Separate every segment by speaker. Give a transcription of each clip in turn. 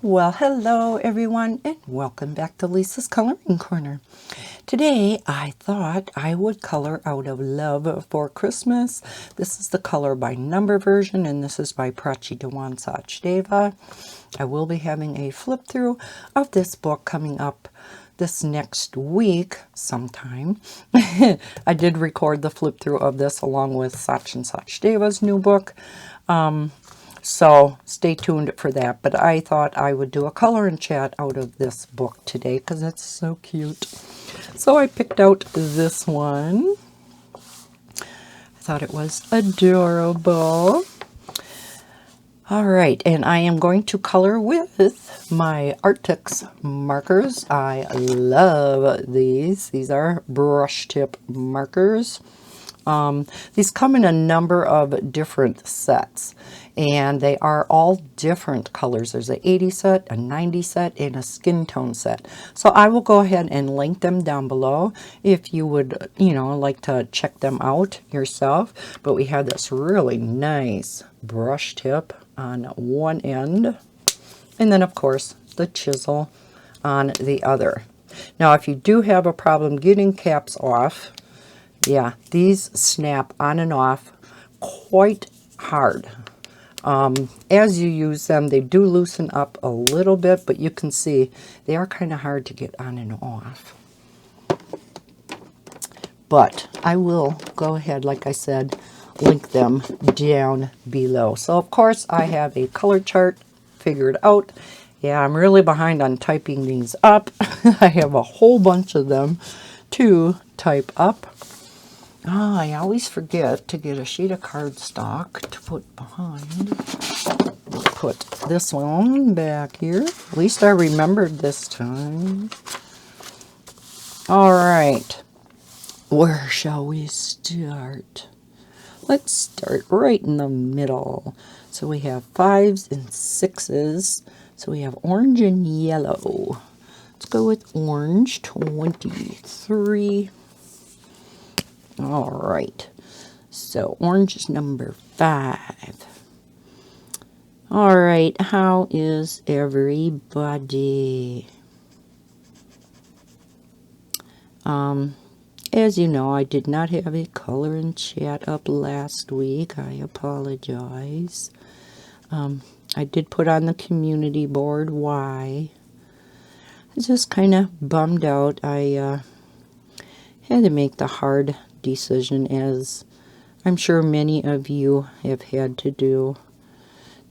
Speaker 1: Well, hello everyone, and welcome back to Lisa's Coloring Corner. Today, I thought I would color out of Love for Christmas. This is the color by number version, and this is by Prachi Dewan Sachdeva. I will be having a flip through of this book coming up this next week sometime. I did record the flip through of this along with Sach and Sachdeva's new book. So stay tuned for that. But I thought I would do a color and chat out of this book today because it's so cute. So I picked out this one. I thought it was adorable. All right, and I am going to color with my Arrtx markers. I love these. These are brush tip markers. These come in a number of different sets, and they are all different colors. There's an 80 set, a 90 set, and a skin tone set. So I will go ahead and link them down below if you would, like to check them out yourself. But we have this really nice brush tip on one end, and then of course the chisel on the other. Now if you do have a problem getting caps off, yeah, these snap on and off quite hard. As you use them, they do loosen up a little bit, but you can see they are kind of hard to get on and off. But I will go ahead, like I said, link them down below. So, of course, I have a color chart figured out. Yeah, I'm really behind on typing these up. I have a whole bunch of them to type up. Oh, I always forget to get a sheet of cardstock to put behind. We'll put this one back here. At least I remembered this time. All right. Where shall we start? Let's start right in the middle. So we have 5s and 6s. So we have orange and yellow. Let's go with orange, 23. All right, so orange is number 5. All right, how is everybody? As you know, I did not have a color and chat up last week. I apologize. I did put on the community board why. I was just kind of bummed out. I had to make the hard decision, as I'm sure many of you have had to do,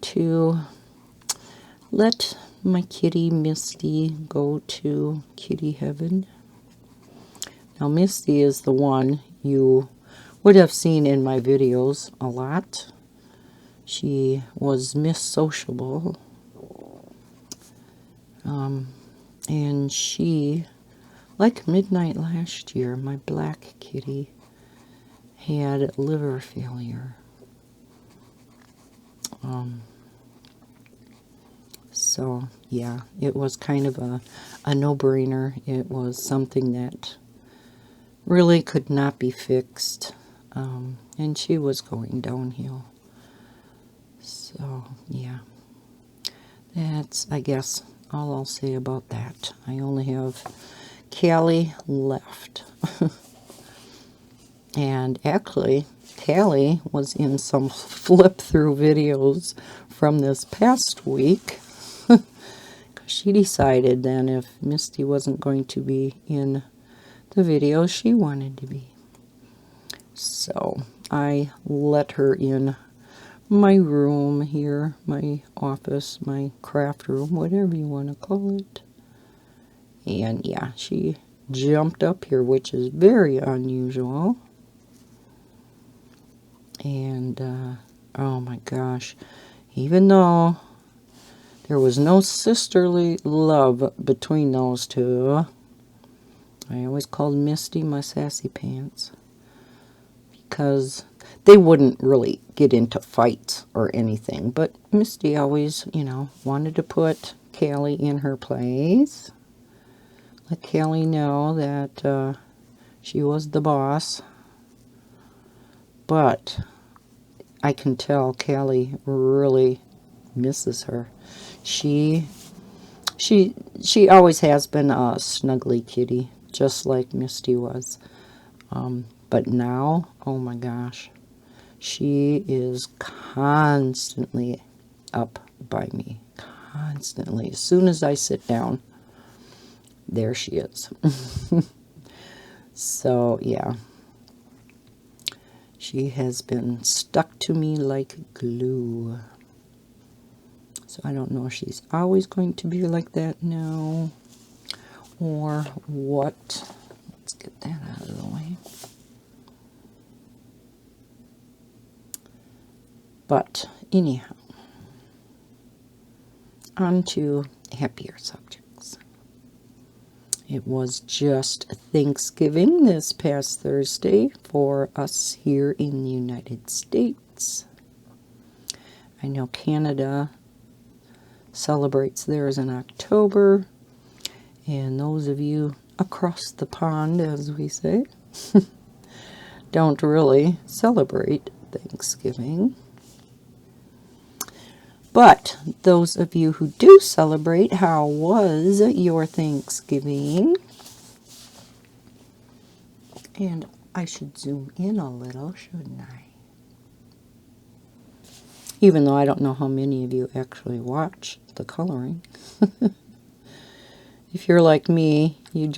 Speaker 1: to let my kitty Misty go to kitty heaven. Now Misty is the one you would have seen in my videos a lot. She was Miss Sociable, and she, like midnight last year, my black kitty had liver failure. So yeah, it was kind of a no-brainer. It was something that really could not be fixed, and she was going downhill. So yeah, that's, I guess, all I'll say about that. I only have Callie left. And actually, Callie was in some flip-through videos from this past week. She decided then if Misty wasn't going to be in the video, she wanted to be. So I let her in my room here, my office, my craft room, whatever you want to call it. And yeah, she jumped up here, which is very unusual. And, oh my gosh, even though there was no sisterly love between those two, I always called Misty my sassy pants, because they wouldn't really get into fights or anything. But Misty always, wanted to put Callie in her place. Let Callie know that she was the boss. But I can tell Callie really misses her. She She always has been a snuggly kitty, just like Misty was. But now, oh my gosh, she is constantly up by me. Constantly. As soon as I sit down, there she is. So, yeah. She has been stuck to me like glue. So I don't know if she's always going to be like that now or what. Let's get that out of the way. But anyhow, on to happier subjects. It was just Thanksgiving this past Thursday for us here in the United States. I know Canada celebrates theirs in October, and those of you across the pond, as we say, don't really celebrate Thanksgiving. But those of you who do celebrate, how was your Thanksgiving? And I should zoom in a little, shouldn't I? Even though I don't know how many of you actually watch the coloring. If you're like me, you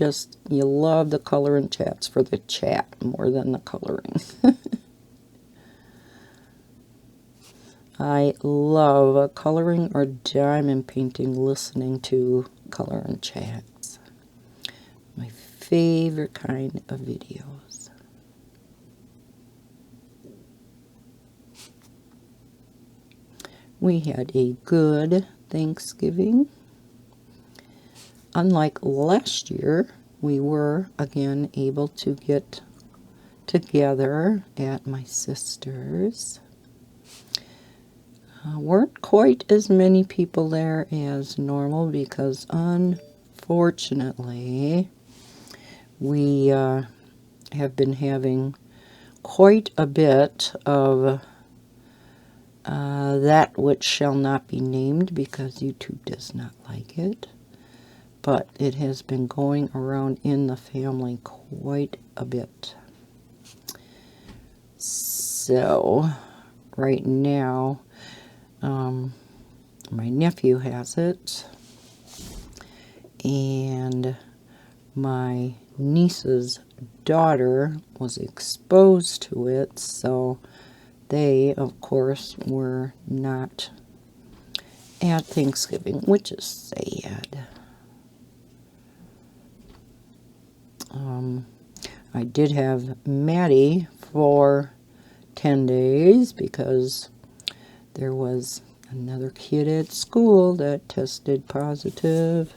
Speaker 1: love the coloring chats for the chat more than the coloring. I love coloring or diamond painting, listening to coloring chats. My favorite kind of videos. We had a good Thanksgiving. Unlike last year, we were again able to get together at my sister's. Weren't quite as many people there as normal because unfortunately we have been having quite a bit of that which shall not be named because YouTube does not like it. But it has been going around in the family quite a bit. So right now, my nephew has it, and my niece's daughter was exposed to it, so they, of course, were not at Thanksgiving, which is sad. I did have Maddie for 10 days because there was another kid at school that tested positive.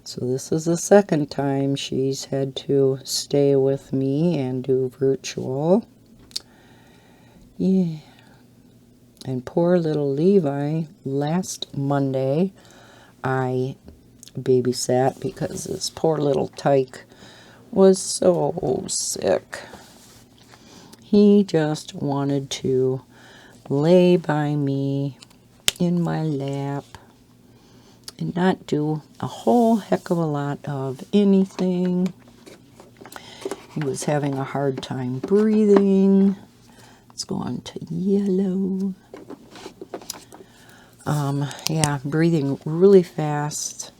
Speaker 1: So this is the second time she's had to stay with me and do virtual. Yeah. And poor little Levi, last Monday, I babysat because this poor little tyke was so sick. He just wanted to lay by me in my lap and not do a whole heck of a lot of anything. He was having a hard time breathing. Let's go on to yellow. Yeah, breathing really fast.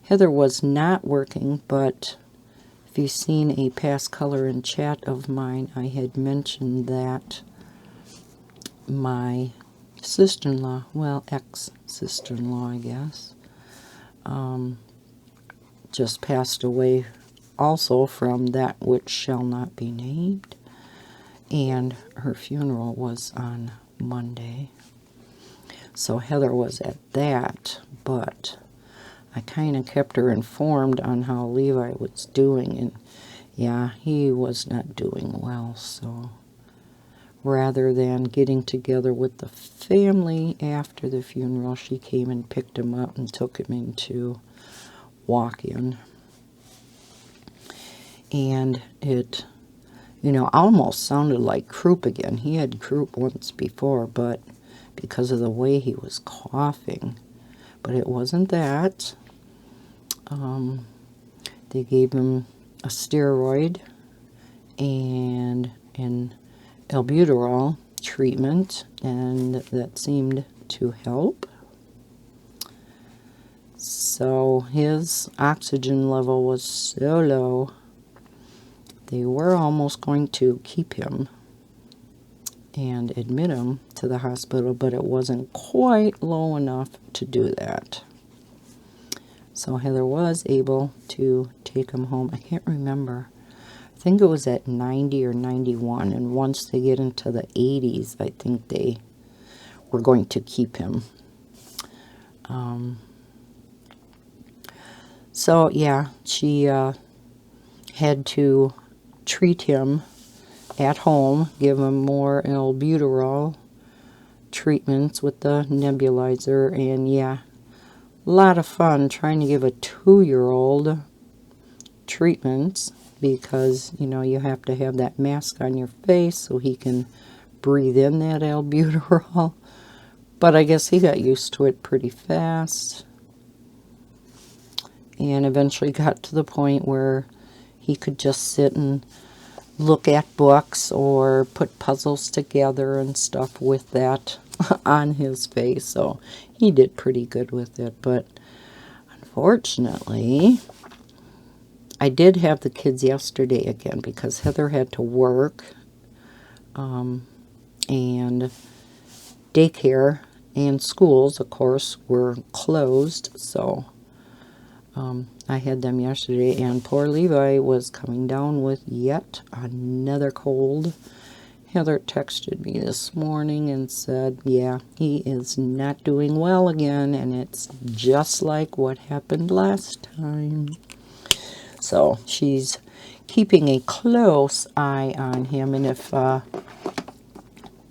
Speaker 1: Heather was not working, but if you've seen a past color and chat of mine, I had mentioned that my sister-in-law, well, ex-sister-in-law, I guess, just passed away also from that which shall not be named, and her funeral was on Monday. So Heather was at that, but I kind of kept her informed on how Levi was doing, and yeah, he was not doing well, so rather than getting together with the family after the funeral, she came and picked him up and took him into walk-in. And it, almost sounded like croup again. He had croup once before, but because of the way he was coughing, but it wasn't that. They gave him a steroid and an albuterol treatment, and that seemed to help. So his oxygen level was so low, they were almost going to keep him and admit him to the hospital, but it wasn't quite low enough to do that. So Heather was able to take him home. I can't remember. I think it was at 90 or 91, and once they get into the 80s, I think they were going to keep him. So yeah, she had to treat him at home, give him more albuterol treatments with the nebulizer, and yeah, a lot of fun trying to give a 2-year-old treatments, because you know you have to have that mask on your face so he can breathe in that albuterol. But I guess he got used to it pretty fast, and eventually got to the point where he could just sit and look at books or put puzzles together and stuff with that on his face. So he did pretty good with it. But unfortunately, I did have the kids yesterday again because Heather had to work, and daycare and schools, of course, were closed. So I had them yesterday, and poor Levi was coming down with yet another cold. Heather texted me this morning and said, yeah, he is not doing well again, and it's just like what happened last time. So she's keeping a close eye on him, and if the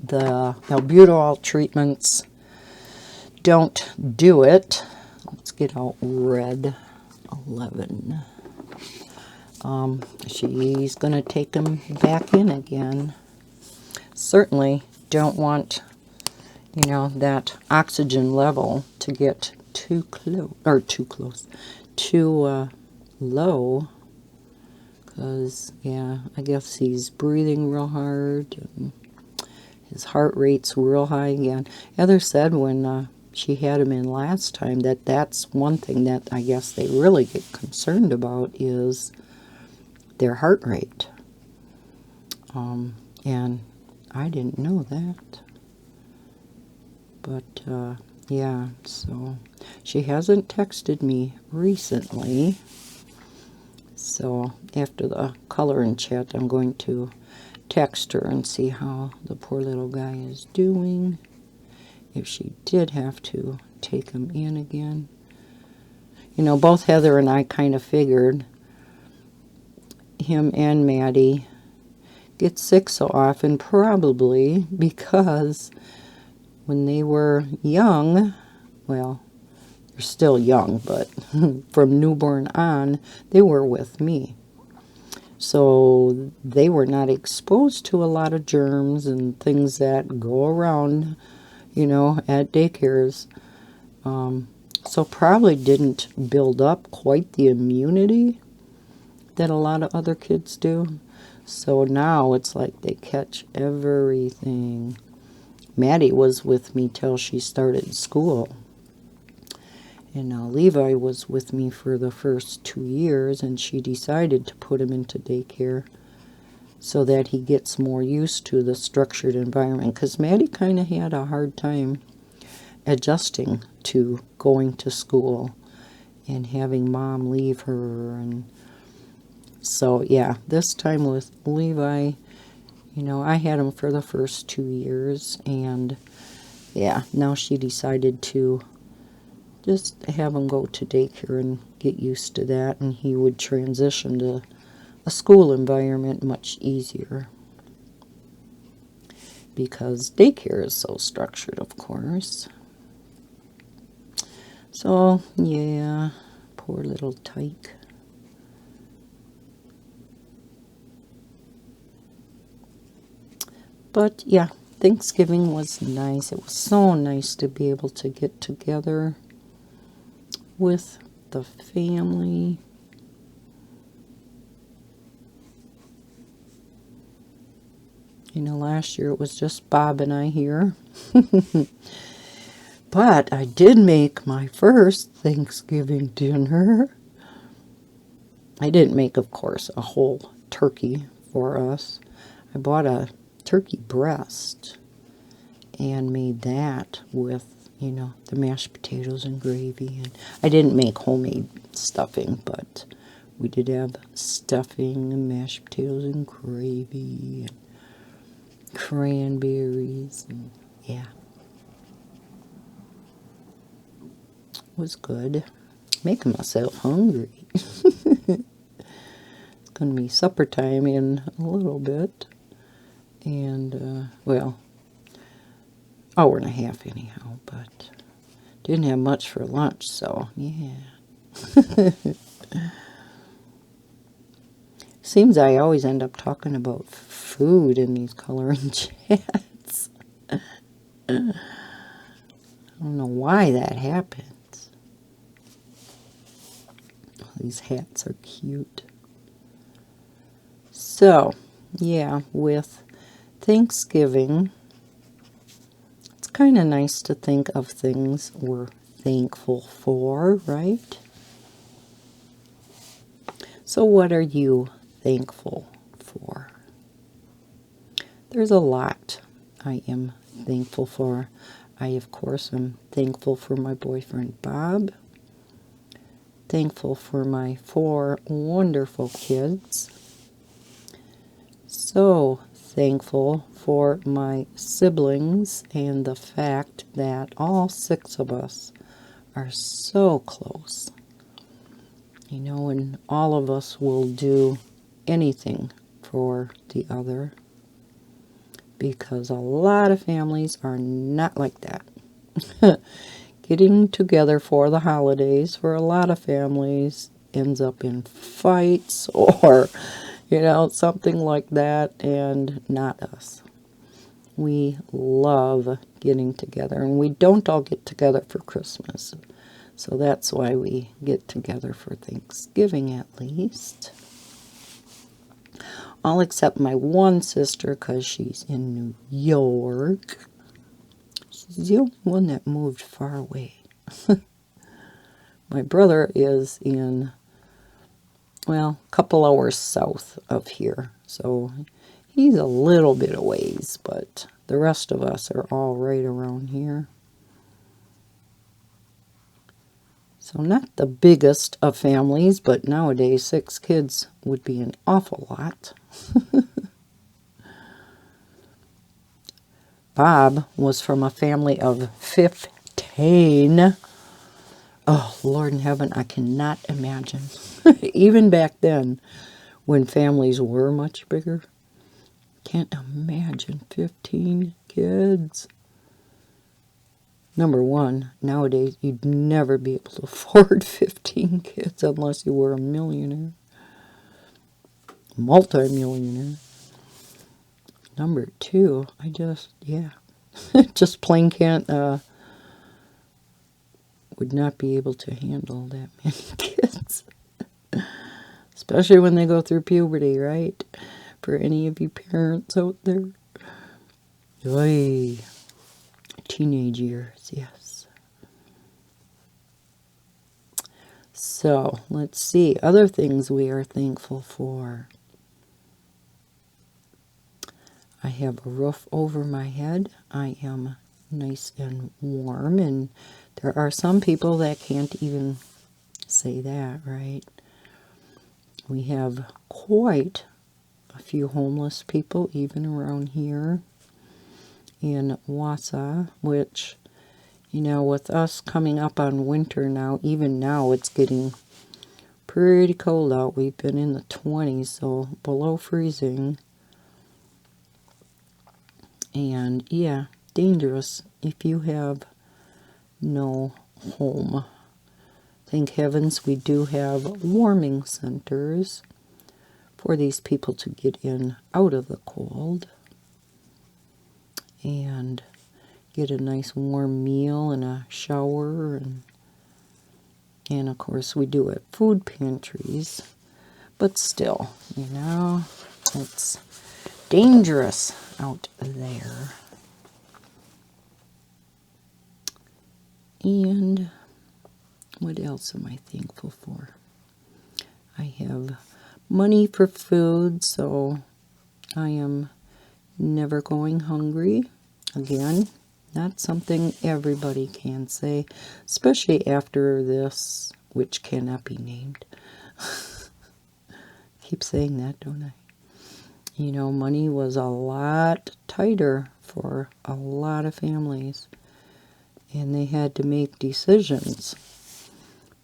Speaker 1: albuterol treatments don't do it, let's get out red 11. She's going to take him back in again. Certainly don't want, you know, that oxygen level to get too low, because yeah, I guess he's breathing real hard and his heart rate's real high again. Heather said when she had him in last time that that's one thing that I guess they really get concerned about is their heart rate. And I didn't know that. But yeah, so she hasn't texted me recently. So after the coloring chat, I'm going to text her and see how the poor little guy is doing. If she did have to take him in again. You know, both Heather and I kind of figured him and Maddie get sick so often probably because when they were young, well, they're still young, but from newborn on, they were with me. So they were not exposed to a lot of germs and things that go around, you know, at daycares. So probably didn't build up quite the immunity that a lot of other kids do. So now it's like they catch everything. Maddie was with me till she started school. And now Levi was with me for the first 2 years, and she decided to put him into daycare so that he gets more used to the structured environment. Because Maddie kind of had a hard time adjusting to going to school and having mom leave her. And so, yeah, this time with Levi, you know, I had him for the first 2 years. And, yeah, now she decided to just have him go to daycare and get used to that, and he would transition to a school environment much easier because daycare is so structured, of course. So, yeah, poor little tyke. But, yeah, Thanksgiving was nice. It was so nice to be able to get together with the family. You know, last year it was just Bob and I here. But I did make my first Thanksgiving dinner. I didn't make, of course, a whole turkey for us. I bought a turkey breast and made that with, you know, the mashed potatoes and gravy. And I didn't make homemade stuffing, but we did have stuffing and mashed potatoes and gravy and cranberries. And yeah, it was good. Making myself hungry. It's going to be supper time in a little bit. And, well, hour and a half anyhow, but didn't have much for lunch, so yeah. Seems I always end up talking about food in these coloring chats. I don't know why that happens. These hats are cute. So, yeah, with Thanksgiving, it's kind of nice to think of things we're thankful for, right? So what are you thankful for? There's a lot I am thankful for. I, of course, am thankful for my boyfriend, Bob. Thankful for my 4 wonderful kids. So thankful for my siblings and the fact that all 6 of us are so close. You know, and all of us will do anything for the other, because a lot of families are not like that. Getting together for the holidays for a lot of families ends up in fights or, you know, something like that, and not us. We love getting together, and we don't all get together for Christmas. So that's why we get together for Thanksgiving at least. All except my one sister, because she's in New York. She's the only one that moved far away. My brother is in, well, a couple hours south of here. So he's a little bit a ways, but the rest of us are all right around here. So not the biggest of families, but nowadays 6 kids would be an awful lot. Bob was from a family of 15. Oh, Lord in heaven, I cannot imagine. Even back then, when families were much bigger, can't imagine 15 kids. Number one, nowadays, you'd never be able to afford 15 kids unless you were a millionaire. Multi-millionaire. Number two, yeah. Just plain can't, would not be able to handle that many kids. Especially when they go through puberty, right? For any of you parents out there. Oy. Teenage years, yes. So, let's see. Other things we are thankful for. I have a roof over my head. I am nice and warm, and there are some people that can't even say that, right? We have quite a few homeless people even around here in Wausau, which, you know, with us coming up on winter now, even now it's getting pretty cold out. We've been in the 20s, so below freezing. And yeah, dangerous if you have no home. Thank heavens we do have warming centers for these people to get in out of the cold and get a nice warm meal and a shower. And And of course we do at food pantries, but still, you know, it's dangerous out there. And what else am I thankful for? I have money for food, so I am never going hungry. Again, not something everybody can say, especially after this, which cannot be named. Keep saying that, don't I? You know, money was a lot tighter for a lot of families, and they had to make decisions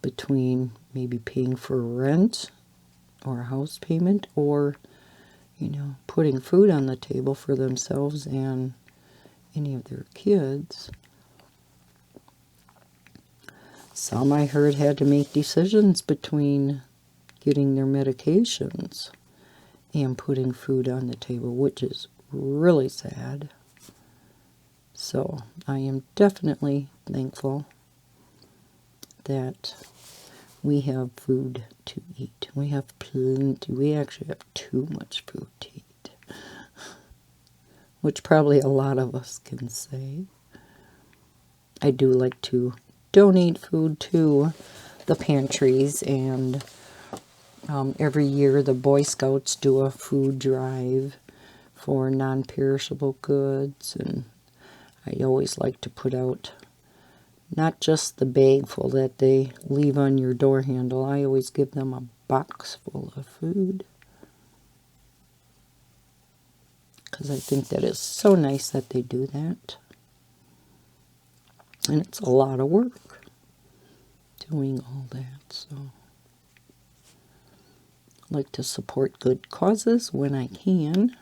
Speaker 1: between maybe paying for rent or a house payment, or, you know, putting food on the table for themselves and any of their kids. Some, I heard, had to make decisions between getting their medications and putting food on the table, which is really sad. So I am definitely thankful that we have food to eat. We have plenty. We actually have too much food to eat, which probably a lot of us can say. I do like to donate food to the pantries, and every year the Boy Scouts do a food drive for non-perishable goods, and I always like to put out not just the bag full that they leave on your door handle. I always give them a box full of food, because I think that is so nice that they do that. And it's a lot of work doing all that. So I like to support good causes when I can.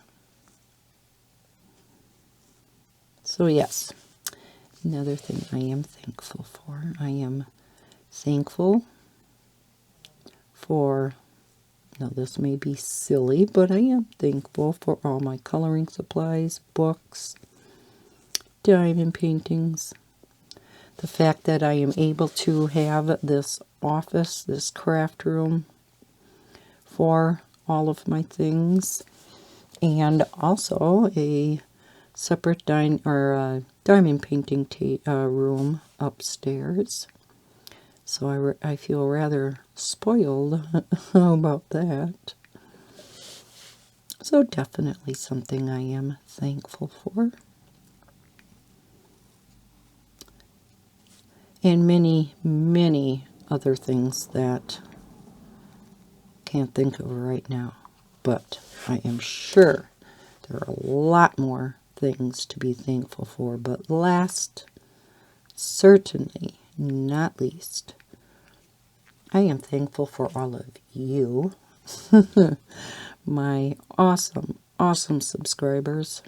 Speaker 1: So yes, another thing I am thankful for. I am thankful for, now this may be silly, but I am thankful for all my coloring supplies, books, diamond paintings. The fact that I am able to have this office, this craft room for all of my things, and also a separate diamond painting room upstairs. So I feel rather spoiled about that. So definitely something I am thankful for. And many, many other things that can't think of right now. But I am sure there are a lot more things to be thankful for. But last, certainly not least, I am thankful for all of you, my awesome, awesome subscribers.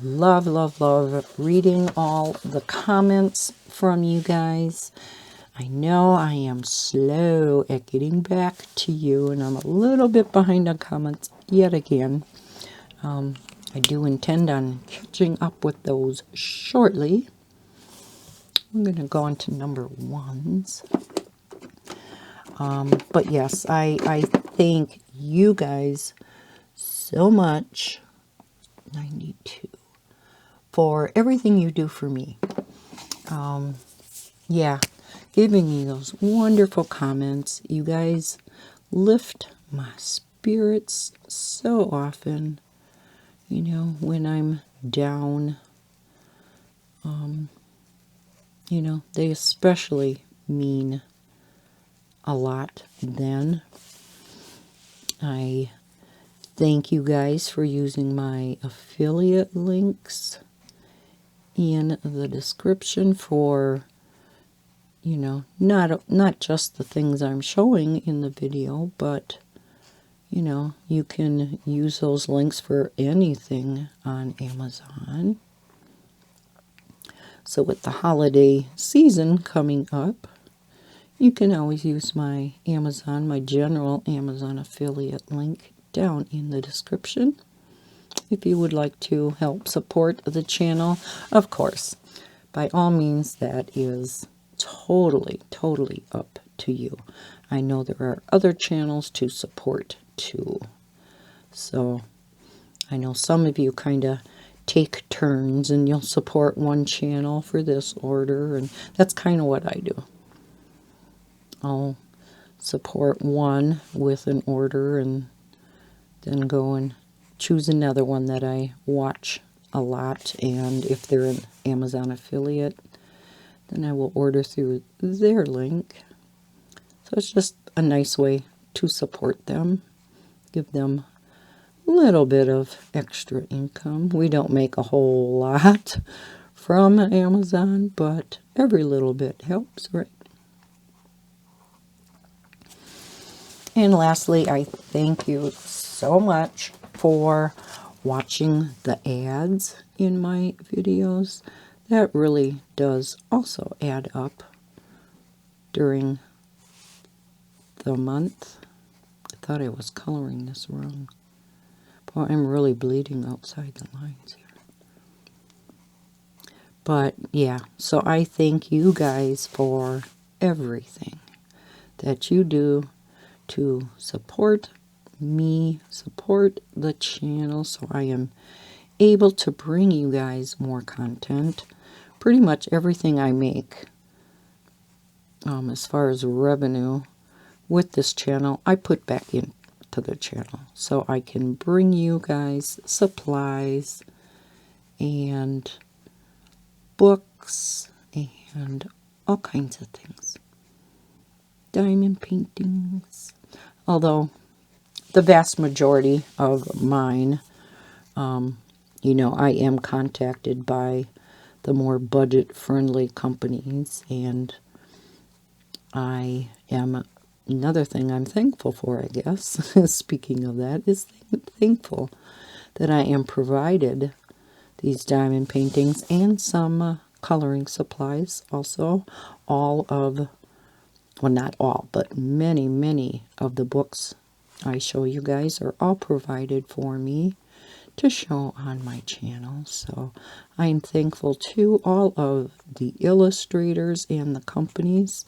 Speaker 1: Love, love, love reading all the comments from you guys. I know I am slow at getting back to you, and I'm a little bit behind on comments yet again. I do intend on catching up with those shortly. I'm going to go on to number ones. But yes, I thank you guys so much, 92, for everything you do for me. Yeah, giving me those wonderful comments. You guys lift my spirits so often, you know, when I'm down. You know, they especially mean a lot then. I thank you guys for using my affiliate links in the description for, you know, not just the things I'm showing in the video, but, you know, you can use those links for anything on Amazon. So with the holiday season coming up, you can always use my Amazon, my general Amazon affiliate link down in the description if you would like to help support the channel. Of course, by all means, that is totally, totally up to you. I know there are other channels to support too. So I know some of you kind of take turns and you'll support one channel for this order, and that's kind of what I do. I'll support one with an order and then go and choose another one that I watch a lot, and if they're an Amazon affiliate, then I will order through their link. So it's just a nice way to support them, give them a little bit of extra income. We don't make a whole lot from Amazon, but every little bit helps, right? And lastly, I thank you so much for watching the ads in my videos. That really does also add up during the month. I thought I was coloring this wrong. Boy, I'm really bleeding outside the lines here. But yeah, so I thank you guys for everything that you do to support me, support the channel, so I am able to bring you guys more content. Pretty much everything I make, as far as revenue with this channel, I put back into the channel, so I can bring you guys supplies and books and all kinds of things. Diamond paintings. Although the vast majority of mine, you know, I am contacted by the more budget-friendly companies, and I am, another thing I'm thankful for, I guess, speaking of that, is thankful that I am provided these diamond paintings and some coloring supplies also. All of, well, not all, but many, many of the books I show you guys are all provided for me to show on my channel. So I'm thankful to all of the illustrators and the companies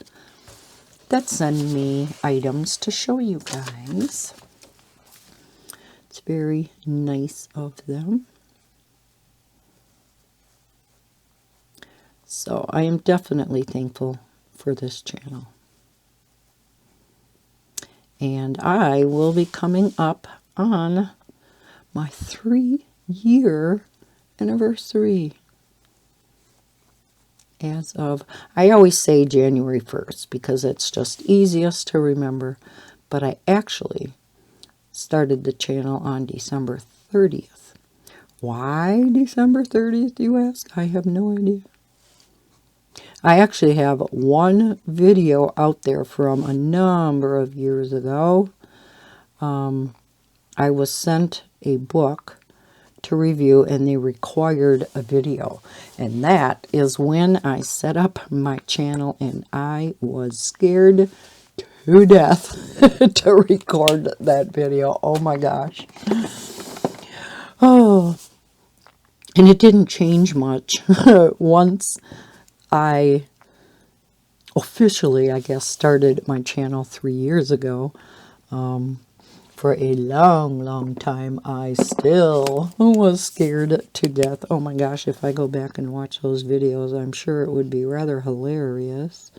Speaker 1: that send me items to show you guys. It's very nice of them. So I am definitely thankful for this channel. And I will be coming up on my 3-year anniversary. As of, I always say January 1st because it's just easiest to remember, but I actually started the channel on December 30th. Why December 30th, you ask? I have no idea. I actually have one video out there from a number of years ago. I was sent a book to review, and they required a video. And that is when I set up my channel, and I was scared to death to record that video. Oh my gosh. Oh, and it didn't change much once I officially, I guess, started my channel 3 years ago. For a long, long time, I still was scared to death. Oh my gosh, if I go back and watch those videos, I'm sure it would be rather hilarious.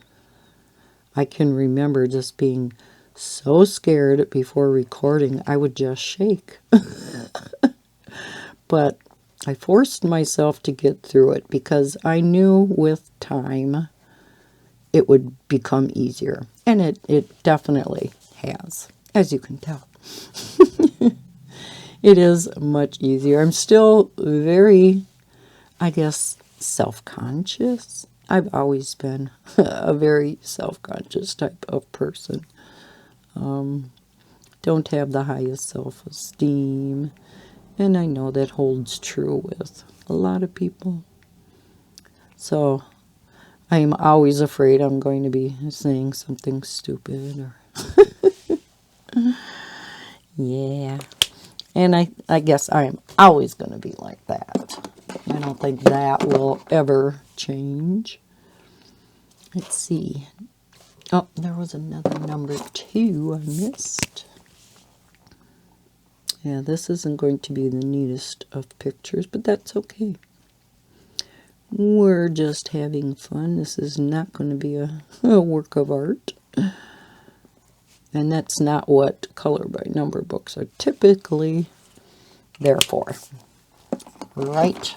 Speaker 1: I can remember just being so scared before recording, I would just shake. But I forced myself to get through it because I knew with time it would become easier. And it definitely has, as you can tell. It is much easier. I'm still very, I guess, self-conscious. I've always been a very self-conscious type of person. Don't have the highest self-esteem. And I know that holds true with a lot of people. So I'm always afraid I'm going to be saying something stupid or yeah. And I guess I'm always going to be like that. I don't think that will ever change. Let's see. Oh, there was another number 2 I missed. Yeah, this isn't going to be the neatest of pictures, but that's okay. We're just having fun. This is not going to be a work of art. And that's not what color by number books are typically there for. Right?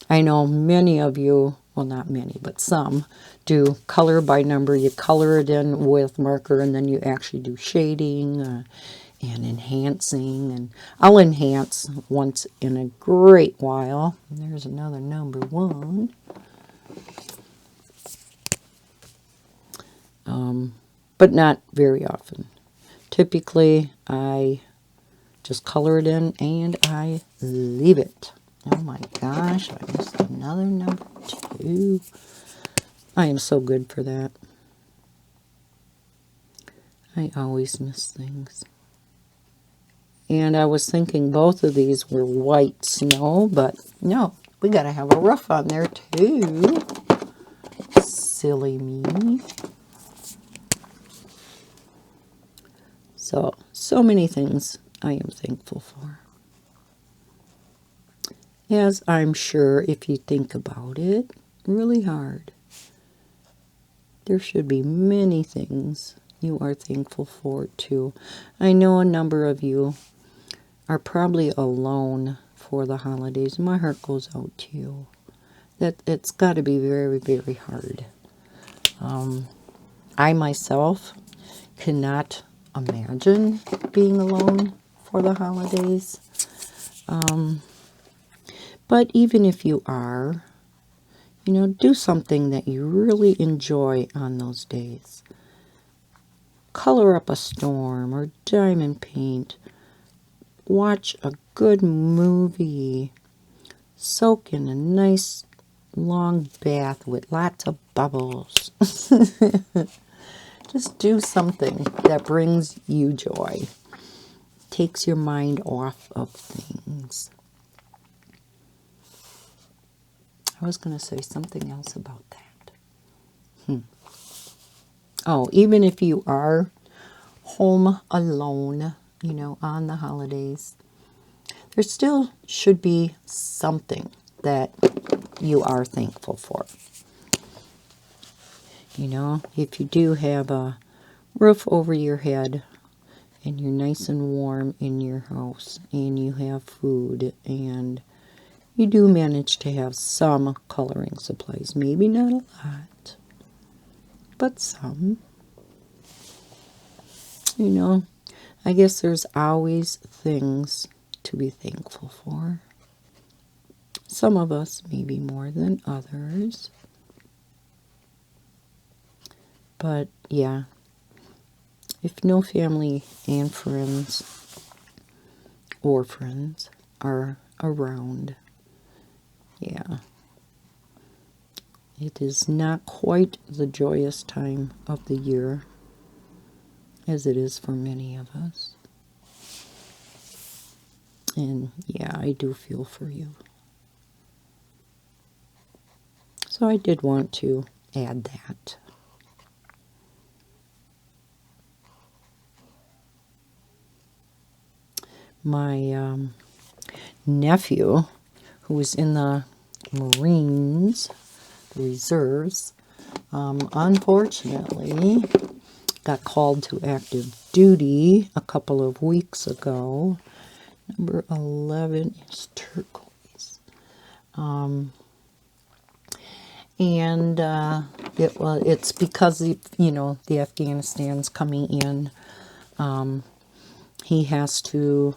Speaker 1: I know many of you, well, not many, but some do color by number. You color it in with marker, and then you actually do shading and enhancing. And I'll enhance once in a great while. And there's another number 1. But not very often. Typically, I just color it in and I leave it. Oh my gosh, I missed another number 2. I am so good for that. I always miss things. And I was thinking both of these were white snow, but no, we got to have a roof on there too. Silly me. So many things I am thankful for. As I'm sure if you think about it really hard, there should be many things you are thankful for too. I know a number of you are probably alone for the holidays. My heart goes out to you. It's got to be very, very hard. I myself cannot imagine being alone for the holidays. But even if you are, do something that you really enjoy on those days. Color up a storm or diamond paint. Watch a good movie. Soak in a nice long bath with lots of bubbles. Just do something that brings you joy. Takes your mind off of things. I was going to say something else about that. Oh, even if you are home alone, on the holidays, there still should be something that you are thankful for. If you do have a roof over your head and you're nice and warm in your house and you have food and you do manage to have some coloring supplies, maybe not a lot, but some. I guess there's always things to be thankful for. Some of us maybe more than others. But yeah, if no family and friends or friends are around, yeah, it is not quite the joyous time of the year as it is for many of us. And yeah, I do feel for you. So I did want to add that. My nephew, who was in the Marines, the reserves, unfortunately got called to active duty a couple of weeks ago. Number 11 is turquoise. It's because the Afghanistan's coming in. He has to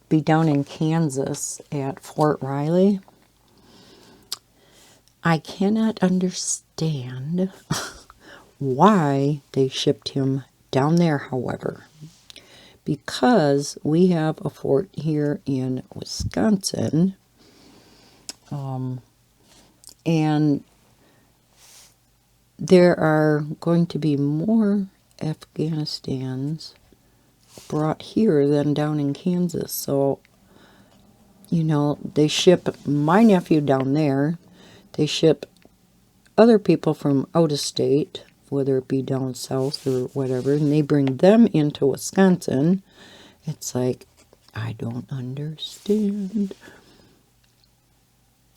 Speaker 1: be down in Kansas at Fort Riley. I cannot understand why they shipped him down there, however, because we have a fort here in Wisconsin, and there are going to be more Afghanistans brought here than down in Kansas. So you know, they ship my nephew down there. They ship other people from out of state, whether it be down south or whatever, and they bring them into Wisconsin. It's like, I don't understand.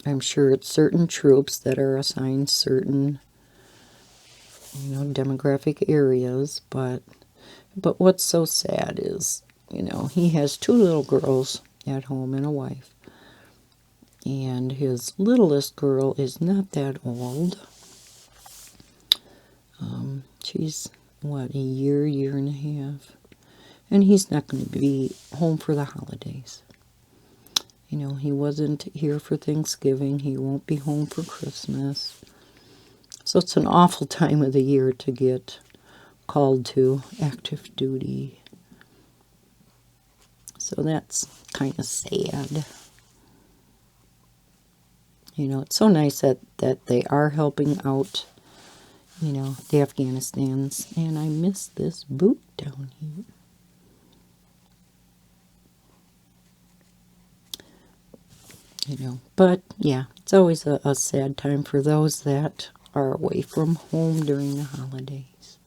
Speaker 1: I'm sure it's certain troops that are assigned certain, you know, demographic areas, but what's so sad is, you know, he has 2 little girls at home and a wife. And his littlest girl is not that old. She's, what, a year and a half. And he's not going to be home for the holidays. You know, he wasn't here for Thanksgiving. He won't be home for Christmas. So it's an awful time of the year to get called to active duty. So that's kind of sad. You know, it's so nice that they are helping out, you know, the Afghanistans. And I miss this boot down here. You know, but yeah, it's always a sad time for those that are away from home during the holidays.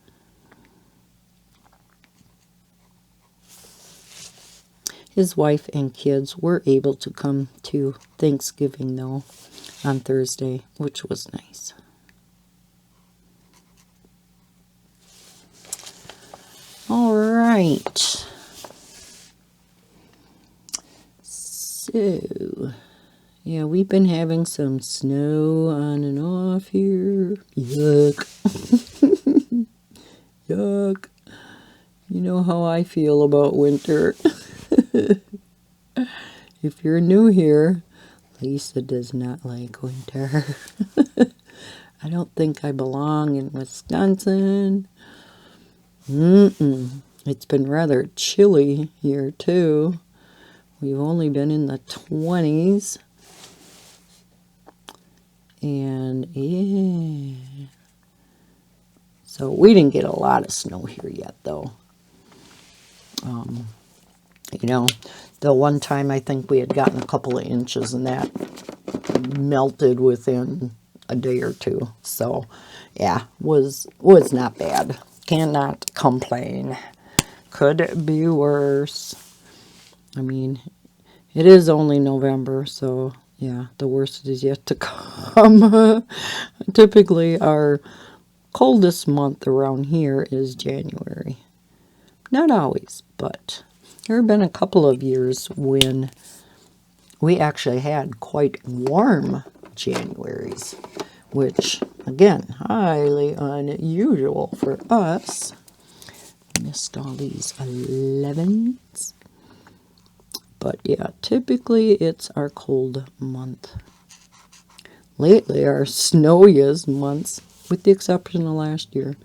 Speaker 1: His wife and kids were able to come to Thanksgiving, though, on Thursday, which was nice. All right. So, yeah, we've been having some snow on and off here. Yuck. Yuck. You know how I feel about winter. If you're new here, Lisa does not like winter. I don't think I belong in Wisconsin. It's been rather chilly here, too. We've only been in the 20s. And, yeah. So we didn't get a lot of snow here yet, though. You know, the one time I think we had gotten a couple of inches, and that melted within a day or two. So, yeah, was not bad. Cannot complain. Could be worse. I mean, it is only November, so yeah, the worst is yet to come. Typically, our coldest month around here is January. Not always, but there have been a couple of years when we actually had quite warm Januaries, which, again, highly unusual for us. Missed all these 11s. But yeah, typically it's our cold month. Lately, our snowiest months, with the exception of last year.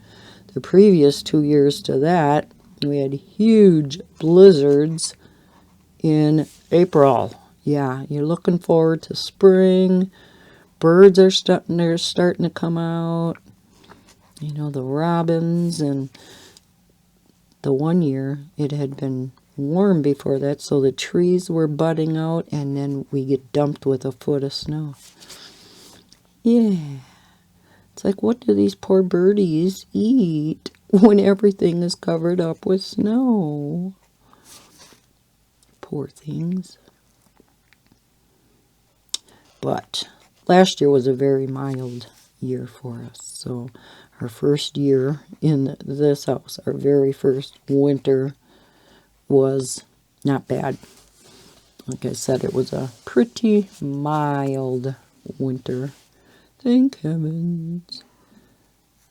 Speaker 1: The previous 2 years to that, we had huge blizzards in April. Yeah, you're looking forward to spring. Birds are starting to come out. You know, the robins. And the one year, it had been warm before that, so the trees were budding out, and then we get dumped with a foot of snow. Yeah. It's like, what do these poor birdies eat when everything is covered up with snow? Poor things. But last year was a very mild year for us. So our first year in this house, our very first winter, was not bad. Like I said, it was a pretty mild winter. Thank heavens.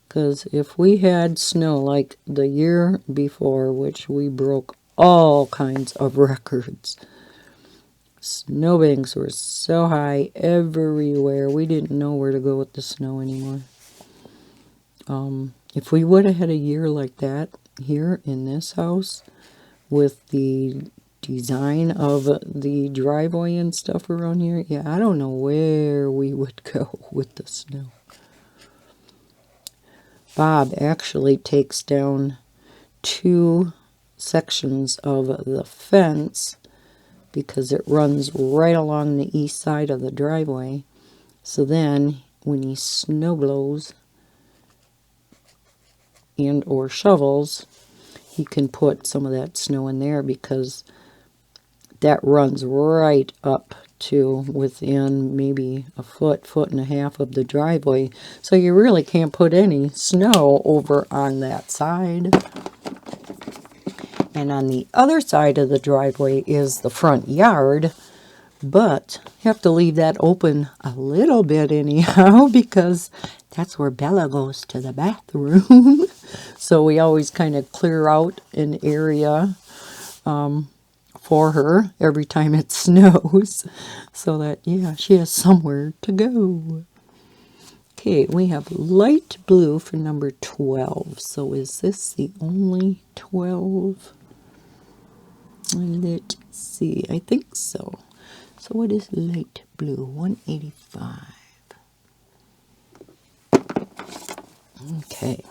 Speaker 1: Because if we had snow like the year before, which we broke all kinds of records, snowbanks were so high everywhere, we didn't know where to go with the snow anymore. If we would have had a year like that here in this house, with the design of the driveway and stuff around here, yeah, I don't know where we would go with the snow. Bob actually takes down 2 sections of the fence because it runs right along the east side of the driveway. So then when he snow blows and or shovels, he can put some of that snow in there, because that runs right up to within maybe a foot, foot and a half of the driveway. So you really can't put any snow over on that side. And on the other side of the driveway is the front yard, but you have to leave that open a little bit anyhow, because that's where Bella goes to the bathroom. So we always kind of clear out an area for her every time it snows, so that, yeah, she has somewhere to go. Okay, we have light blue for number 12. So is this the only 12? Let's see, I think so. So what is light blue? 185. Okay.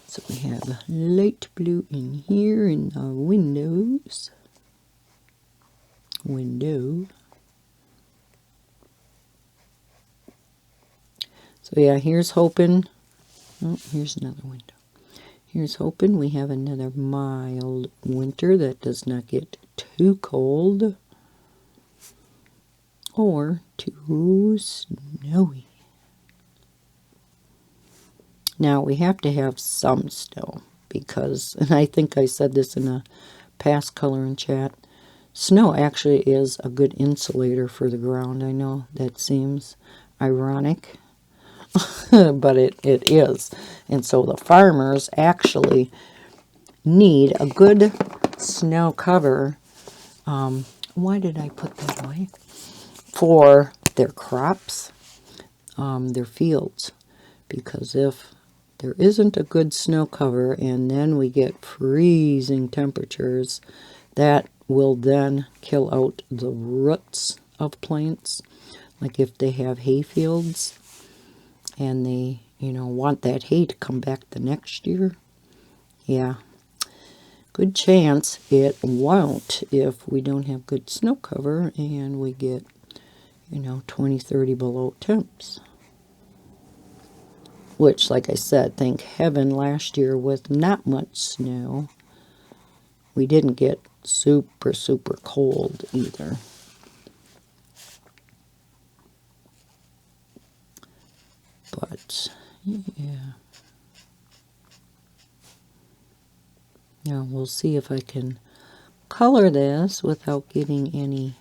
Speaker 1: So we have light blue in here in the windows. Window. So yeah, here's hoping. Oh, here's another window. Here's hoping we have another mild winter that does not get too cold or too snowy. Now we have to have some snow, because, and I think I said this in a past color and chat, snow actually is a good insulator for the ground. I know that seems ironic, but it is. And so the farmers actually need a good snow cover. Why did I put that away? For their crops, their fields. Because if there isn't a good snow cover and then we get freezing temperatures, that will then kill out the roots of plants. Like if they have hay fields and they, want that hay to come back the next year, yeah, good chance it won't if we don't have good snow cover and we get, 20, 30 below temps. Which, like I said, thank heaven last year with not much snow, we didn't get super, super cold either. But, yeah. Now, we'll see if I can color this without getting any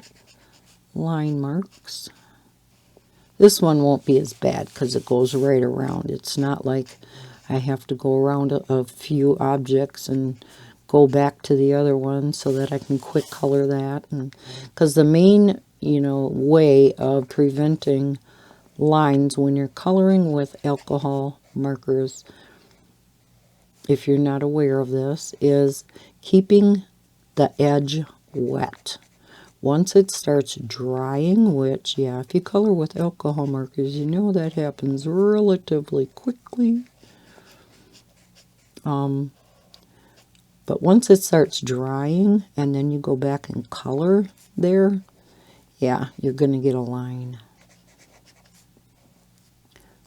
Speaker 1: line marks. This one won't be as bad because it goes right around. It's not like I have to go around a few objects and go back to the other one so that I can quick color that. Because the main, way of preventing lines when you're coloring with alcohol markers, if you're not aware of this, is keeping the edge wet. Once it starts drying, which, yeah, if you color with alcohol markers, that happens relatively quickly. But once it starts drying and then you go back and color there, yeah, you're going to get a line.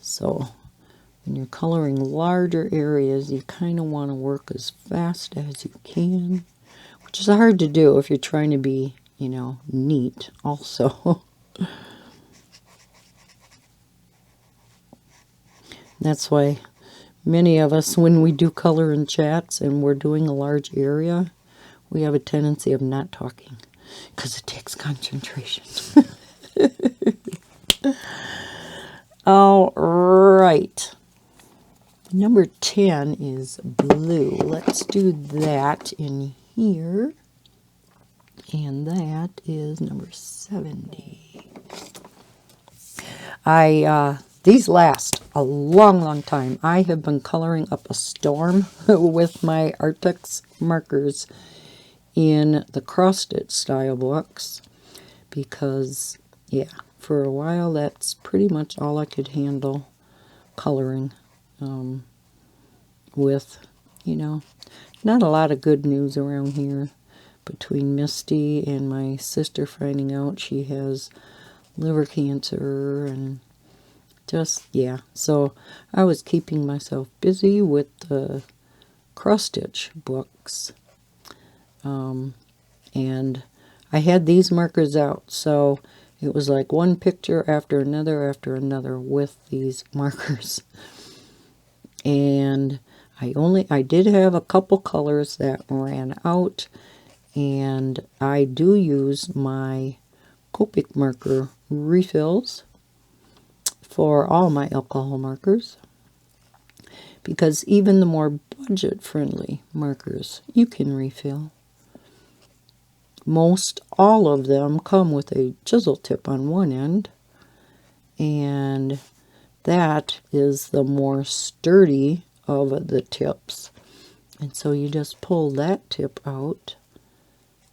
Speaker 1: So when you're coloring larger areas, you kind of want to work as fast as you can, which is hard to do if you're trying to be, neat also. That's why many of us, when we do color in chats and we're doing a large area, we have a tendency of not talking because it takes concentration. All right. Number 10 is blue. Let's do that in here. And that is number 70. These last a long, long time. I have been coloring up a storm with my Arrtx markers in the cross-stitch style books because, yeah, for a while that's pretty much all I could handle coloring with, not a lot of good news around here. between Misty and my sister finding out she has liver cancer, and just, yeah. So I was keeping myself busy with the cross-stitch books. And I had these markers out, so it was like one picture after another with these markers. And I did have a couple colors that ran out, and I do use my Copic marker refills for all my alcohol markers, because even the more budget-friendly markers you can refill. Most all of them come with a chisel tip on one end, and that is the more sturdy of the tips. And so you just pull that tip out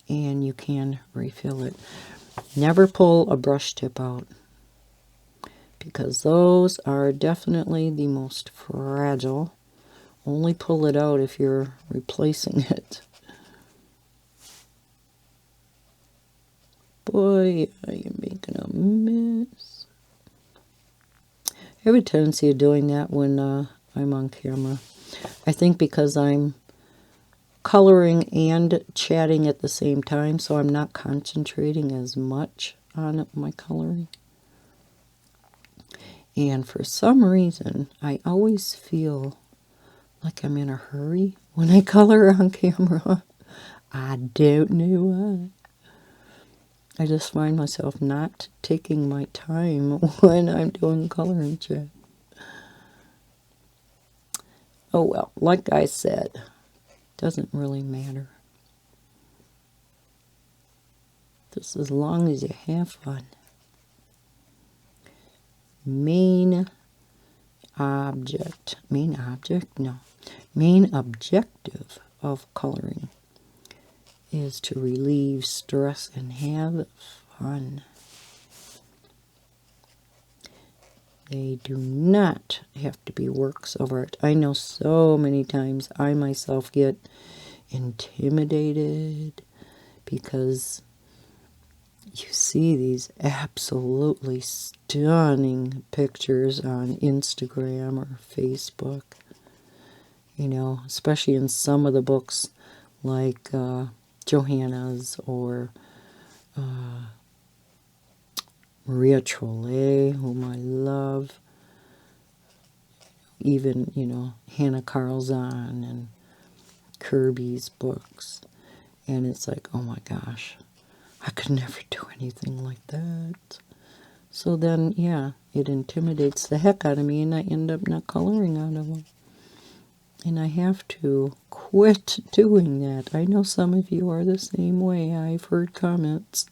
Speaker 1: and you can refill it. Never pull a brush tip out, because those are definitely the most fragile. Only pull it out if you're replacing it. Boy, are you making a mess. I have a tendency of doing that when I'm on camera. I think because I'm coloring and chatting at the same time, so I'm not concentrating as much on my coloring. And for some reason, I always feel like I'm in a hurry when I color on camera. I don't know why. I just find myself not taking my time when I'm doing coloring chat. Oh well, like I said, doesn't really matter. Just as long as you have fun. Main objective of coloring is to relieve stress and have fun. They do not have to be works of art. I know so many times I myself get intimidated because you see these absolutely stunning pictures on Instagram or Facebook. You know, especially in some of the books like Johanna's or Maria Trollet, whom I love. Even, you know, Hannah Carlzon and Kirby's books. And it's like, oh my gosh, I could never do anything like that. So then, yeah, it intimidates the heck out of me, and I end up not coloring out of them. And I have to quit doing that. I know some of you are the same way. I've heard comments.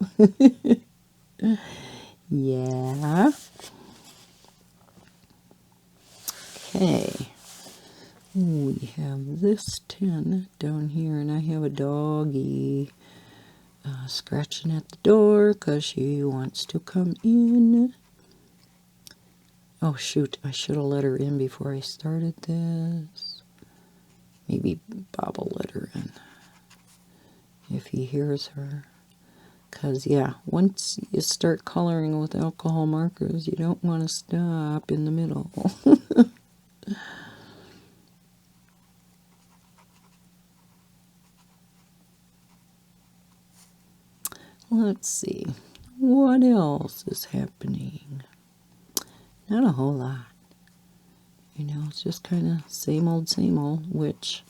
Speaker 1: Yeah. Okay. We have this tin down here, and I have a doggy scratching at the door because she wants to come in. Oh shoot, I should have let her in before I started this. Maybe Bob will let her in if he hears her. Because, yeah, once you start coloring with alcohol markers, you don't want to stop in the middle. Let's see. What else is happening? Not a whole lot. You know, it's just kind of same old, which,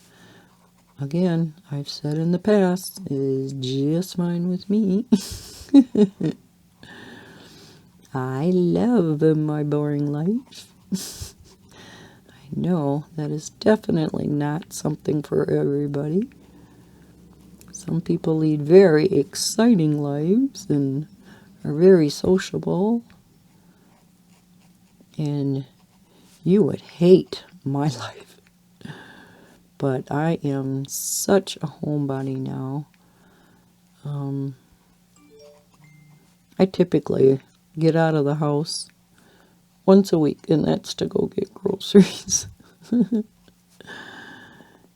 Speaker 1: again, I've said in the past, is just fine with me. I love my boring life. I know that is definitely not something for everybody. Some people lead very exciting lives and are very sociable. And you would hate my life. But I am such a homebody now. I typically get out of the house once a week, and that's to go get groceries. And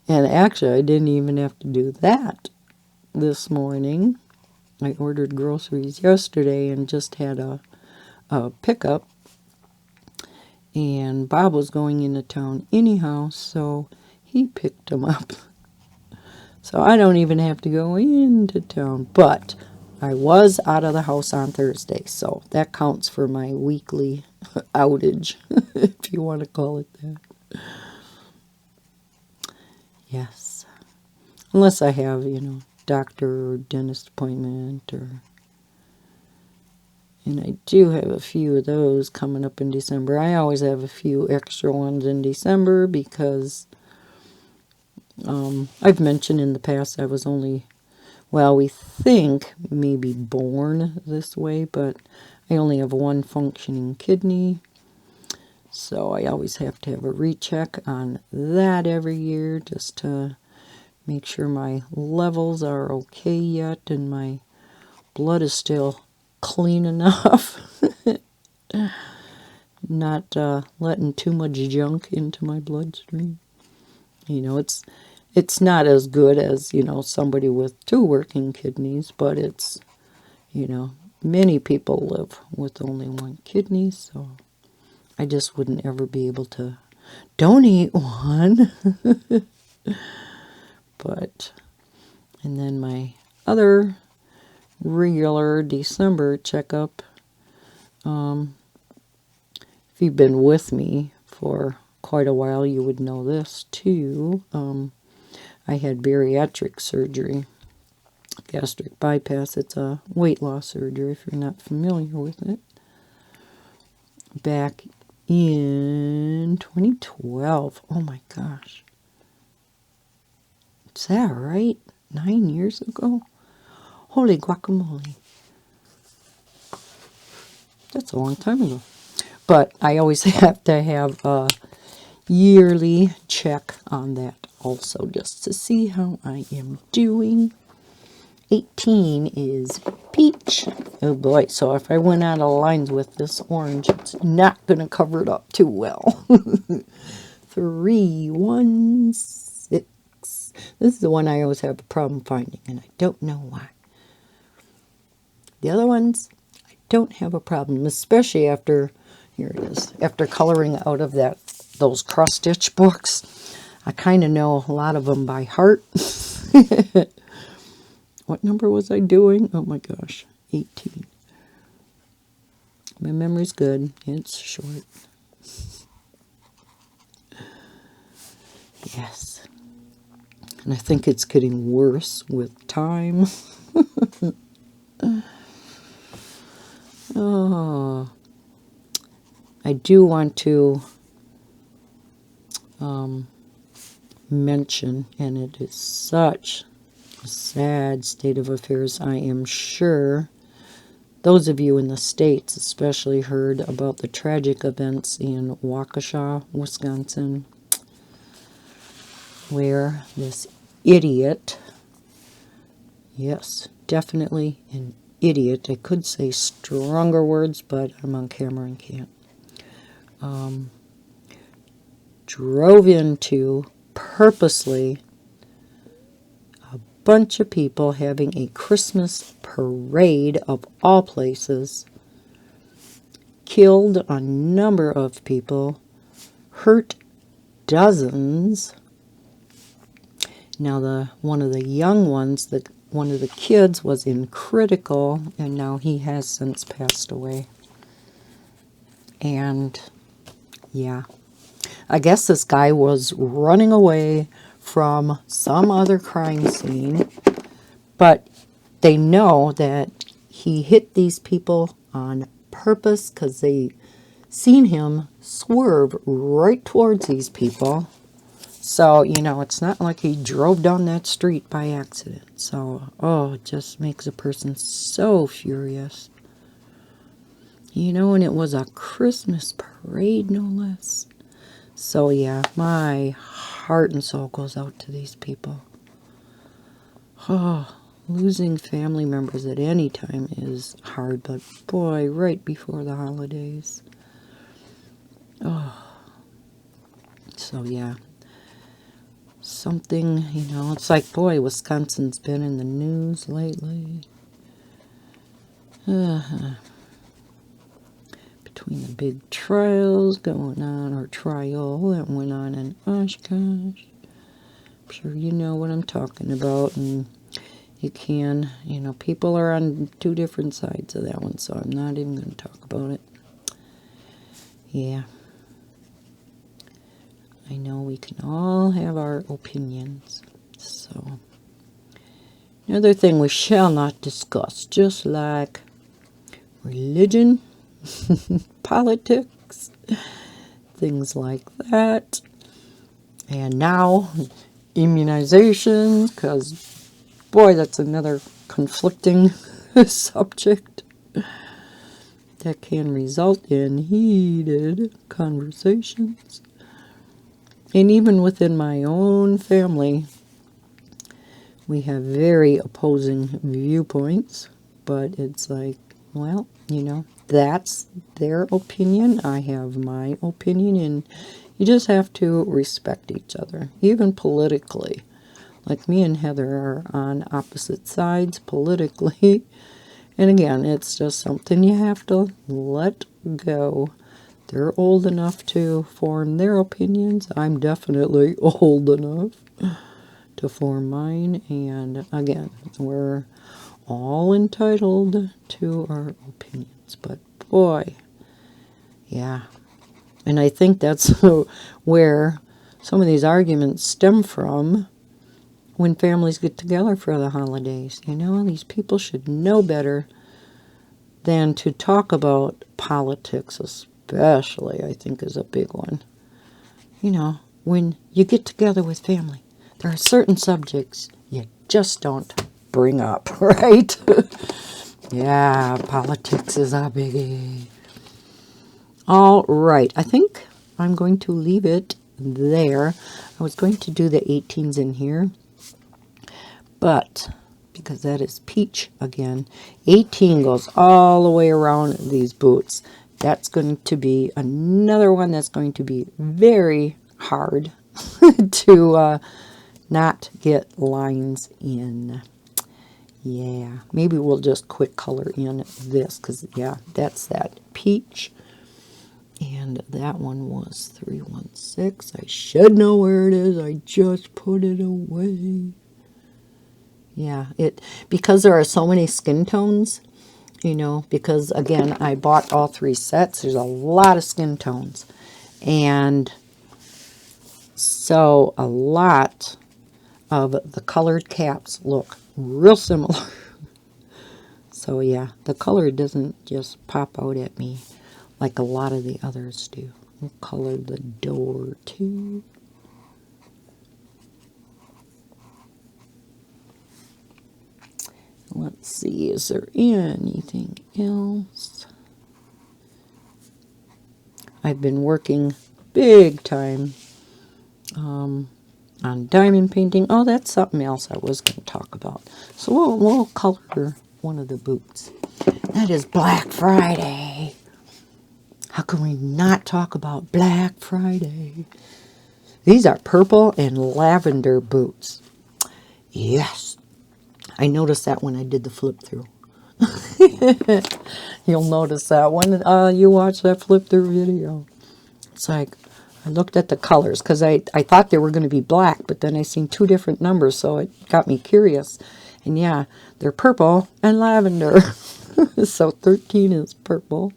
Speaker 1: actually, I didn't even have to do that this morning. I ordered groceries yesterday and just had a pickup. And Bob was going into town anyhow, so he picked them up. So I don't even have to go into town. But I was out of the house on Thursday, so that counts for my weekly outage, if you want to call it that. Yes. Unless I have, doctor or dentist appointment, and I do have a few of those coming up in December. I always have a few extra ones in December because I've mentioned in the past I was only, well, we think maybe born this way, but I only have one functioning kidney. So I always have to have a recheck on that every year just to make sure my levels are okay yet and my blood is still clean enough. Not letting too much junk into my bloodstream. It's not as good as, somebody with 2 working kidneys, but it's, many people live with only 1 kidney, so I just wouldn't ever be able to donate one. But, and then my other regular December checkup, if you've been with me for quite a while, you would know this too. I had bariatric surgery, gastric bypass. It's a weight loss surgery if you're not familiar with it. Back in 2012. Oh my gosh. Is that right? 9 years ago? Holy guacamole. That's a long time ago. But I always have to have a yearly check on that also, just to see how I am doing. 18 is peach. Oh boy, so if I went out of lines with this orange, it's not going to cover it up too well. 3, 1, 6. This is the one I always have a problem finding, and I don't know why. The other ones, I don't have a problem, especially after, here it is, after coloring out of those cross-stitch books. I kind of know a lot of them by heart. What number was I doing? Oh my gosh, 18. My memory's good. It's short. Yes. And I think it's getting worse with time. Oh. I do want to mention, and it is such a sad state of affairs, I am sure those of you in the States especially heard about the tragic events in Waukesha, Wisconsin, where this idiot, yes, definitely an idiot, I could say stronger words, but I'm on camera and can't, drove into, purposely, a bunch of people having a Christmas parade of all places, killed a number of people, hurt dozens. Now one of the young ones, one of the kids was in critical, and now he has since passed away. And yeah, I guess this guy was running away from some other crime scene, but they know that he hit these people on purpose because they seen him swerve right towards these people. So, it's not like he drove down that street by accident. So, it just makes a person so furious. And it was a Christmas parade, no less. So, yeah, my heart and soul goes out to these people. Oh, losing family members at any time is hard, but boy, right before the holidays. Oh. So, yeah. something, it's like, boy, Wisconsin's been in the news lately. Between the big trials going on, or trial that went on in Oshkosh. I'm sure you know what I'm talking about, and you can, people are on two different sides of that one, so I'm not even going to talk about it. Yeah. I know we can all have our opinions. So, another thing we shall not discuss, just like religion, politics, things like that. And now, immunizations, because, boy, that's another conflicting subject that can result in heated conversations. And even within my own family, we have very opposing viewpoints, but it's like, well, that's their opinion. I have my opinion, and you just have to respect each other, even politically. Like me and Heather are on opposite sides politically. And again, it's just something you have to let go. They're old enough to form their opinions. I'm definitely old enough to form mine. And again, we're all entitled to our opinions. But boy, yeah. And I think that's where some of these arguments stem from when families get together for the holidays. These people should know better than to talk about politics, especially, I think, is a big one. When you get together with family, there are certain subjects you just don't bring up, right? Yeah, politics is a biggie. All right, I think I'm going to leave it there. I was going to do the 18s in here, but because that is peach again, 18 goes all the way around these boots. That's going to be another one that's going to be very hard to not get lines in. Yeah, maybe we'll just quick color in this, because, yeah, that's that peach. And that one was 316. I should know where it is. I just put it away. Yeah, because there are so many skin tones, because, again, I bought all 3 sets. There's a lot of skin tones. And so a lot of the colored caps look real similar. So, yeah, the color doesn't just pop out at me like a lot of the others do. We'll color the door, too. Let's see, is there anything else? I've been working big time on diamond painting. Oh, that's something else I was going to talk about. So we'll color one of the boots. That is Black Friday. How can we not talk about Black Friday? These are purple and lavender boots. Yes. I noticed that when I did the flip through. You'll notice that when you watch that flip through video. It's like, I looked at the colors because I thought they were going to be black, but then I seen 2 different numbers, so it got me curious. And yeah, they're purple and lavender. So 13 is purple.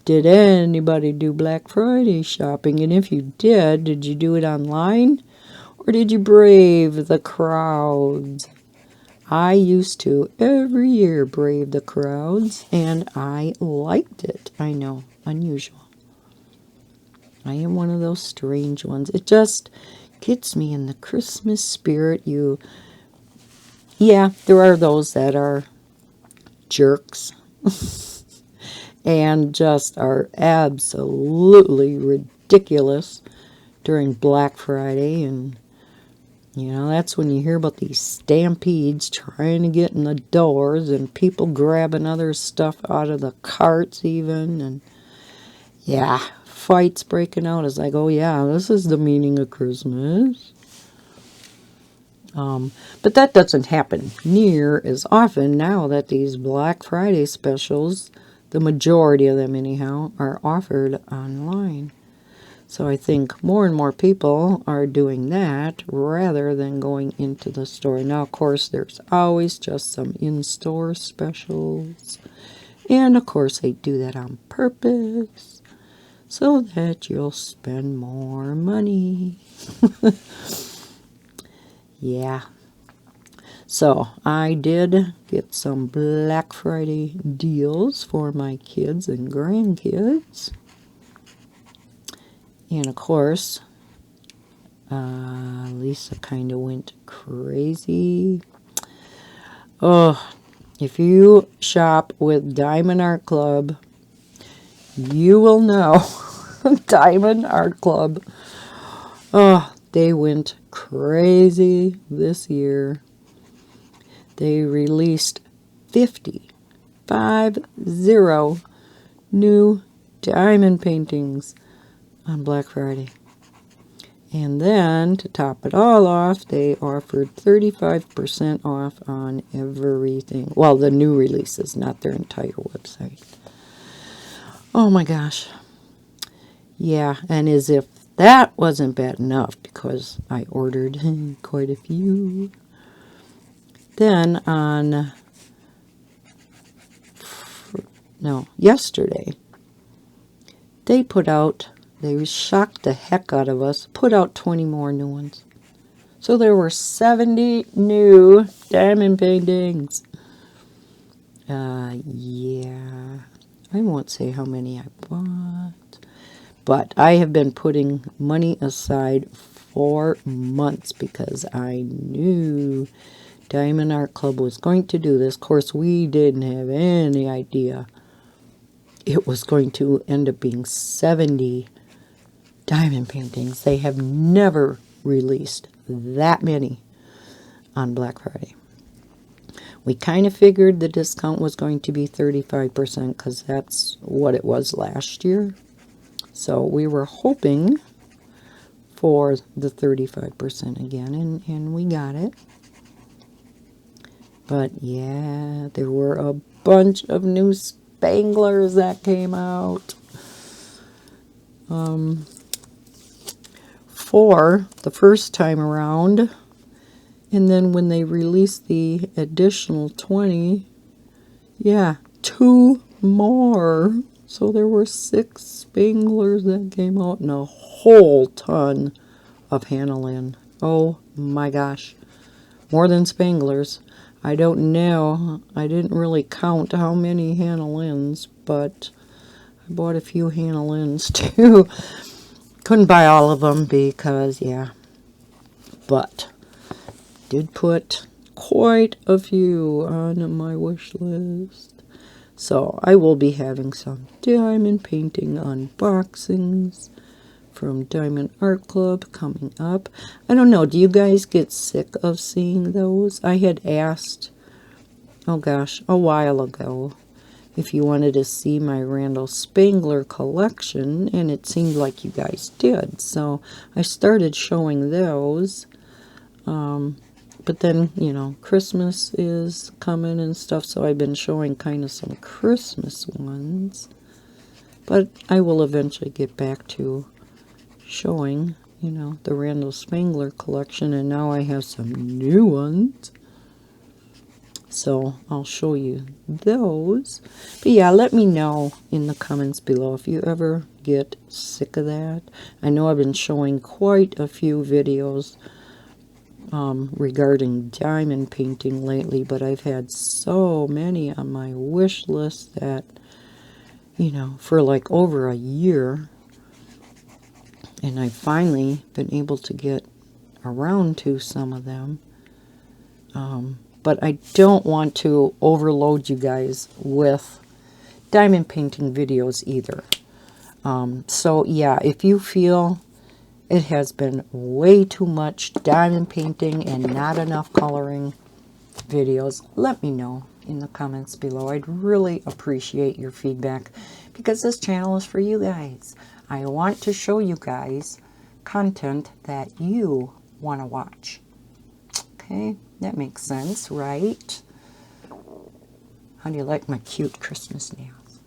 Speaker 1: Did anybody do Black Friday shopping? And if you did you do it online? Or did you brave the crowds? I used to every year brave the crowds, and I liked it. I know, unusual. I am one of those strange ones. It just gets me in the Christmas spirit. Yeah, there are those that are jerks and just are absolutely ridiculous during Black Friday, and that's when you hear about these stampedes trying to get in the doors and people grabbing other stuff out of the carts even. And yeah, fights breaking out. It's like, oh yeah, this is the meaning of Christmas. But that doesn't happen near as often now that these Black Friday specials, the majority of them anyhow, are offered online. So I think more and more people are doing that rather than going into the store. Now, of course, there's always just some in-store specials. And, of course, they do that on purpose so that you'll spend more money. Yeah. So I did get some Black Friday deals for my kids and grandkids. And of course, Lisa kind of went crazy. Oh, if you shop with Diamond Art Club, you will know. Diamond Art Club. Oh, they went crazy this year. They released 50 new diamond paintings on Black Friday. And then, to top it all off, they offered 35% off on everything. Well, the new releases, not their entire website. Oh my gosh. Yeah, and as if that wasn't bad enough, because I ordered quite a few. Then yesterday, they shocked the heck out of us, put out 20 more new ones. So there were 70 new diamond paintings. Yeah, I won't say how many I bought, but I have been putting money aside for months because I knew Diamond Art Club was going to do this. Of course, we didn't have any idea it was going to end up being 70 diamond paintings. They have never released that many on Black Friday. We kind of figured the discount was going to be 35% because that's what it was last year. So we were hoping for the 35% again, and we got it. But yeah, there were a bunch of new spanglers that came out. For the first time around, and then when they released the additional 20, yeah, 2 more. So there were 6 spanglers that came out and a whole ton of Hanalin. Oh my gosh, more than spanglers. I don't know. I didn't really count how many Hanalins, but I bought a few Hanalins too. Couldn't buy all of them because, yeah. But did put quite a few on my wish list. So I will be having some diamond painting unboxings from Diamond Art Club coming up. I don't know, do you guys get sick of seeing those? I had asked, oh gosh, a while ago, if you wanted to see my Randall Spangler collection, and it seemed like you guys did. So I started showing those. But then, you know, Christmas is coming and stuff, so I've been showing kind of some Christmas ones. But I will eventually get back to showing, you know, the Randall Spangler collection, and now I have some new ones. So I'll show you those. But yeah, let me know in the comments below if you ever get sick of that. I know I've been showing quite a few videos regarding diamond painting lately, but I've had so many on my wish list that, you know, for like over a year, and I've finally been able to get around to some of them. But I don't want to overload you guys with diamond painting videos either. So yeah, if you feel it has been way too much diamond painting and not enough coloring videos, let me know in the comments below. I'd really appreciate your feedback because this channel is for you guys. I want to show you guys content that you want to watch. Okay, that makes sense, right? How do you like my cute Christmas nails?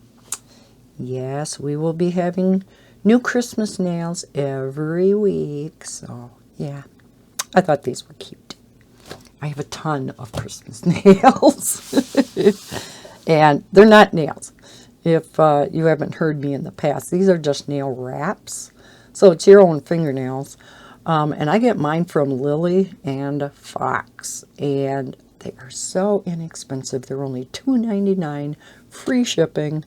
Speaker 1: Yes, we will be having new Christmas nails every week. So, yeah, I thought these were cute. I have a ton of Christmas nails. And they're not nails. If you haven't heard me in the past, these are just nail wraps. So it's your own fingernails. And I get mine from Lily and Fox. And they are so inexpensive. They're only $2.99, free shipping.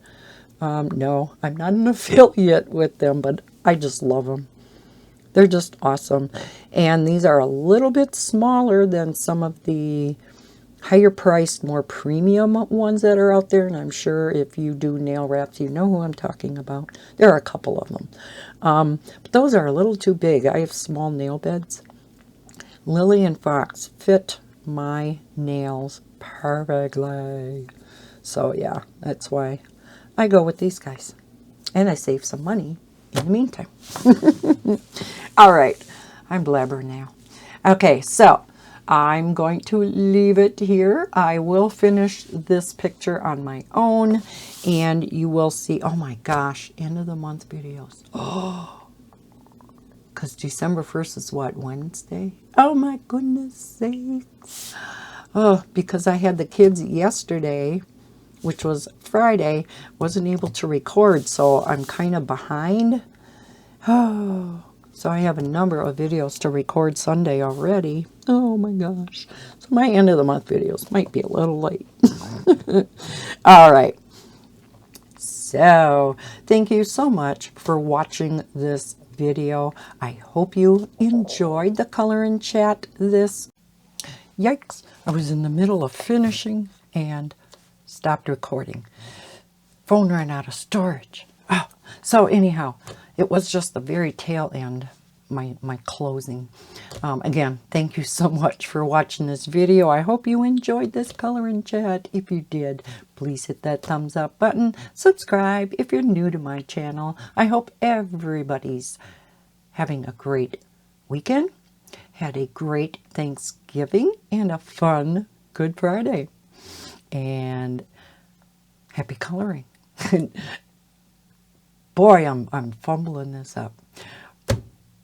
Speaker 1: No, I'm not an affiliate with them, but I just love them. They're just awesome. And these are a little bit smaller than some of the higher priced, more premium ones that are out there. And I'm sure if you do nail wraps, you know who I'm talking about. There are a couple of them. But those are a little too big. I have small nail beds. Lily and Fox fit my nails perfectly. So yeah, that's why I go with these guys. And I save some money in the meantime. All right, I'm blabbering now. Okay, so I'm going to leave it here. I will finish this picture on my own, and you will see, oh my gosh, end of the month videos. Oh, because December 1st is what, Wednesday? Oh my goodness sakes. Oh, because I had the kids yesterday, which was Friday, wasn't able to record, so I'm kind of behind. Oh, so I have a number of videos to record Sunday already. Oh my gosh. So my end of the month videos might be a little late. All right. So thank you so much for watching this video. I hope you enjoyed the color and chat this. Yikes, I was in the middle of finishing and stopped recording. Phone ran out of storage. Oh, so anyhow, it was just the very tail end, my closing. Again, thank you so much for watching this video. I hope you enjoyed this color and chat. If you did, please hit that thumbs up button. Subscribe if you're new to my channel. I hope everybody's having a great weekend, had a great Thanksgiving, and a fun Good Friday. And happy coloring. Boy, I'm fumbling this up.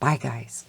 Speaker 1: Bye, guys.